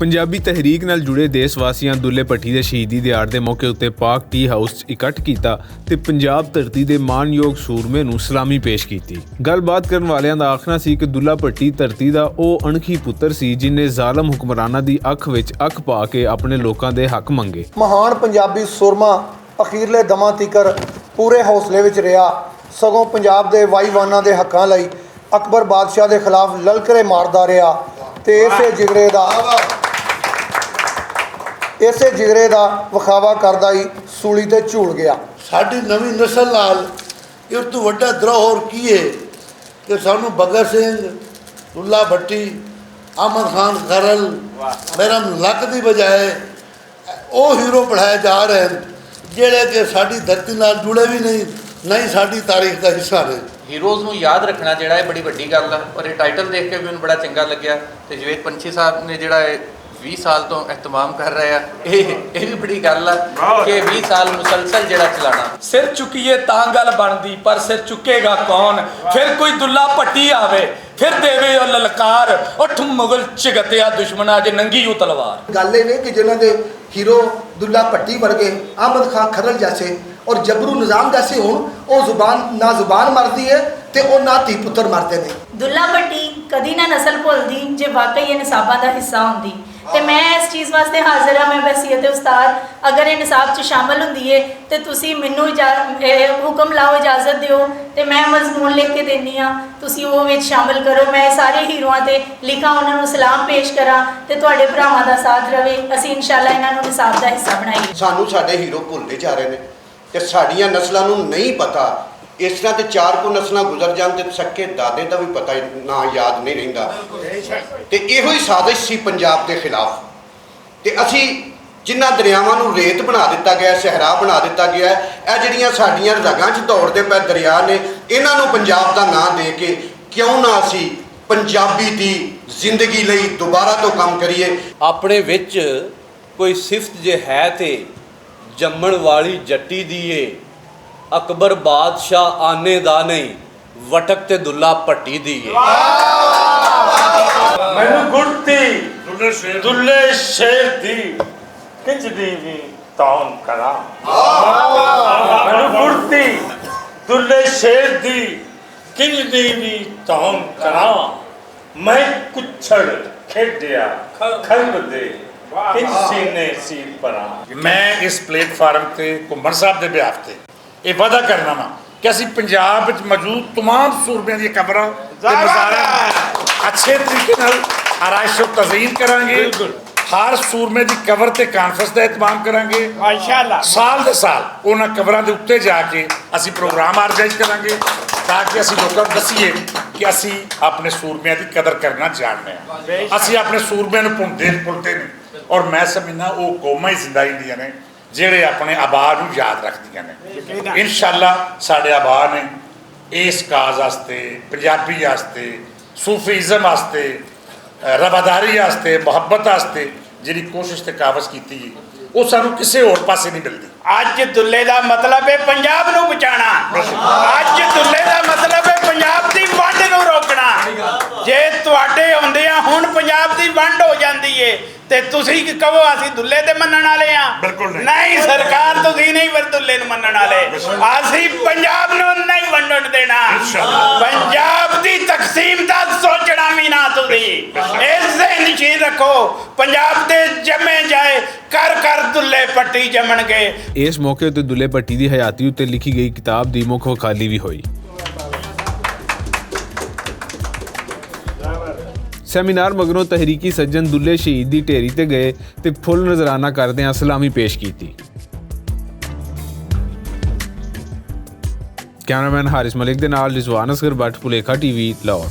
पंजाबी तहरीक नाल जुड़े देश वासियां दुल्ले भट्टी दे शहीदी दिहाड़ दे मौके उत्ते पाक टी हाउस 'च इकट्ठ कीता ते पंजाब धरती दे मानयोग सूरमे नूं सलामी पेश कीती। गलबात करन वालियां दा आखना सी कि दुल्ला भट्टी धरती दा ओह अणखी पुत्तर सी जिन्ने ਜ਼ਾਲਮ हुक्मरानां दी अख विच अख पा के अपने लोकां दे हक मंगे। महान पंजाबी सुरमा अखीरले दमां तिकर पूरे हौसले विच रहा, सगों पंजाब दे वाईवानां दे हक्कां लई अकबर बादशाह दे खिलाफ ललकरे मारदा रहा ते इसे जिगरे दा विखावा करदा ही सूली ते झूल गया। साडी नवीं नस्ल नाल इस तो वड्डा द्रोह होर की है कि सानू भगत सिंह, दुल्ला भट्टी, अहमद खान खरल, मेरम लक की बजाय वो हीरो पढ़ाए जा रहे हैं ਜਿਹੜੇ कि साडी धरती नाल जुड़े भी नहीं साडी तारीख का हिस्सा ने। ਹੀਰੋਜ਼ ਨੂੰ ਯਾਦ ਰੱਖਣਾ ਜਿਹੜਾ ਇਹ ਬੜੀ ਵੱਡੀ ਗੱਲ ਆ ਔਰ ਇਹ ਟਾਈਟਲ ਦੇਖ ਕੇ ਵੀ ਮੈਨੂੰ ਬੜਾ ਚੰਗਾ ਲੱਗਿਆ ਤੇ ਜਵੇਦ ਪੰਛੀ ਸਾਹਿਬ ਨੇ ਜਿਹੜਾ 20 ਸਾਲ ਤੋਂ ਇhtਮਾਮ ਕਰ ਰਹੇ ਆ ਇਹ ਵੀ ਬੜੀ ਗੱਲ ਆ ਕਿ 20 ਸਾਲ ਮੁਸਲਸਲ ਜਿਹੜਾ ਚਲਾਣਾ। ਸਿਰ ਚੁੱਕੀਏ ਤਾਂ ਗੱਲ ਬਣਦੀ ਪਰ ਸਿਰ ਚੁੱਕੇਗਾ ਕੌਣ, ਫਿਰ ਕੋਈ ਦੁੱਲਾ ਭੱਟੀ ਆਵੇ ਫਿਰ ਦੇਵੇ ਉਹ ਲਲਕਾਰ, ਉੱਠ ਮੁਗਲ ਝਗਤਿਆ ਦੁਸ਼ਮਣਾ ਜੇ ਨੰਗੀ ਉਹ ਤਲਵਾਰ। ਗੱਲ ਇਹ ਕਿ ਜਿਨ੍ਹਾਂ ਦੇ ਹੀਰੋ ਦੁੱਲਾ ਭੱਟੀ ਵਰਗੇ, अहमद खान खरल जैसे और जबरू निज़ाम जैसे हों, वो ना जुबान मरती है तो वो ना धी पुत्र मरते हैं। दुल्ला भट्टी कदी ना नस्ल भुलदी जे वाकई ये निसाबां दा हिस्सा होंदी ते मैं इस चीज़ वास्ते हाजिर हाँ। मैं वसीयत उस्ताद अगर ये निसाब च शामिल होंदी है तो तुसी मैनू हुक्म लाओ, इजाज़त दिओ ते मैं मजमून लिख के देनी हाँ, तुसी वो विच शामिल करो। मैं सारे हीरोआं ते लिखा, उन्हां नूं सलाम पेश करा ते तुहाडे भरावां दा साथ रवे। असीं इंशाअल्लाह इन्हां नूं निसाब दा हिस्सा बनाईए। सानू साडे हीरो भुलते जा रहे हैं ते साडियां नस्लां नूं नहीं पता। इस तरह तो 4 को नस्लां गुजर जान ते सक्के दादे का भी पता ना याद नहीं रहिंदा। ते इहो ही साजिश सी पंजाब के खिलाफ ते असी जिन्हां दरियावां नूं रेत बना दिता गया, सहरा बना दिता गया, ये जिहड़ियां साडियां रगां 'च दौड़दे पए दरिया ने, इन्हां नूं पंजाब दा नां दे के क्यों ना असी पंजाबी दी जिंदगी लई दोबारा तो काम करिए। अपने विच कोई सिफत जे है ते जम्मण वाली जट्टी दी ए, अकबर बादशाह आने दा नहीं, वटक ते दुल्ला भट्टी दी है। मैनू गुड़ती दुल्ले शेर दी किंज दी भी तौन करा, मैनू गुड़ती दुल्ले शेर दी किंज दी भी तौन करा, मैं कुछड़ खेडिया खंग दे किंज सीने सीर परा। मैं इस प्लेटफार्म ते घुम्मण साहब दे बिहाफ ते ਇਹ ਵਾਅਦਾ ਕਰਨਾ ਵਾ ਕਿ ਅਸੀਂ ਪੰਜਾਬ ਵਿੱਚ ਮੌਜੂਦ तमाम ਸੂਰਮਿਆਂ ਦੀਆਂ ਕਬਰਾਂ ਤੇ ਮਜ਼ਾਰਾਂ ਅੱਛੇ ਤਰੀਕੇ ਨਾਲ ਆਰਾਇਸ਼ ਤੇ ਤਜ਼ੀਨ ਕਰਾਂਗੇ। ਹਰ ਸੂਰਮੇ ਦੀ ਕਬਰ ਤੇ ਕਾਨਫਰੰਸ ਦਾ ਇਤਮਾਮ ਕਰਾਂਗੇ ਮਾਸ਼ਾਅੱਲਾ। ਸਾਲ ਦੇ ਸਾਲ ਉਹਨਾਂ ਕਬਰਾਂ ਦੇ ਉੱਤੇ ਜਾ ਕੇ ਅਸੀਂ ਪ੍ਰੋਗਰਾਮ ਆਰਗੇਨਾਈਜ਼ ਕਰਾਂਗੇ ਤਾਂ ਕਿ ਅਸੀਂ ਲੋਕਾਂ ਨੂੰ ਦੱਸੀਏ ਕਿ ਅਸੀਂ ਆਪਣੇ ਸੂਰਮਿਆਂ ਦੀ ਕਦਰ ਕਰਨਾ ਜਾਣਦੇ ਹਾਂ। ਅਸੀਂ ਆਪਣੇ ਸੂਰਮਿਆਂ ਨੂੰ ਭੁੱਲਦੇ ਨਹੀਂ ਔਰ ਮੈਂ ਸਮਝਦਾ ਉਹ ਕੌਮਾਂ ਹੀ ਜ਼ਿੰਦਾ ਹੁੰਦੀਆਂ ਨੇ ਜਿਹੜੇ ਆਪਣੇ ਆਬਾ ਨੂੰ ਯਾਦ ਰੱਖਦੀਆਂ ਨੇ। इंशाअल्लाह साढ़े आबा ने इस काज वास्ते, पंजाबी वास्ते, सूफीज़म वास्ते, रवादारी वास्ते, मुहब्बत वास्ते जिहड़ी कोशिश ते काबज की वो सानू किसी होर पासे नहीं मिलती। अज दुल्ले का मतलब है पंजाब नूं बचाना, अज दुल्ले का मतलब है पंजाब की वंड नूं रोकना। जे तुहाडे आउंदियां हुण पंजाब की वंड हो जाती है ते तुसी कहो असीं दुल्ले ते मनण वाले आ? नहीं सरकार, तुसी नहीं फिर दुल्ले नूं मनण वाले। असीं पंजाब नूं नहीं वंडण देना, पंजाब की तकसीम दा सोचना भी ना। तुसी इस निश्चित रखो पंजाब दे जमे जाए कर कर दुल्ले भट्टी जमणगे। इस मौके उत्ते दुल्ले भट्टी की हयाती उत्ते लिखी गई किताब की मुख वखाली भी हुई। सैमीनार मगरों तहरीकी सज्जन दुल्ले शहीद की ढेरी ते गए ते फुल नजराना करदे सलामी पेश की। कैमरामैन हारिस मलिक दे नाल रिजवान असगर भट्ट, भुलेखा TV, लाहौर।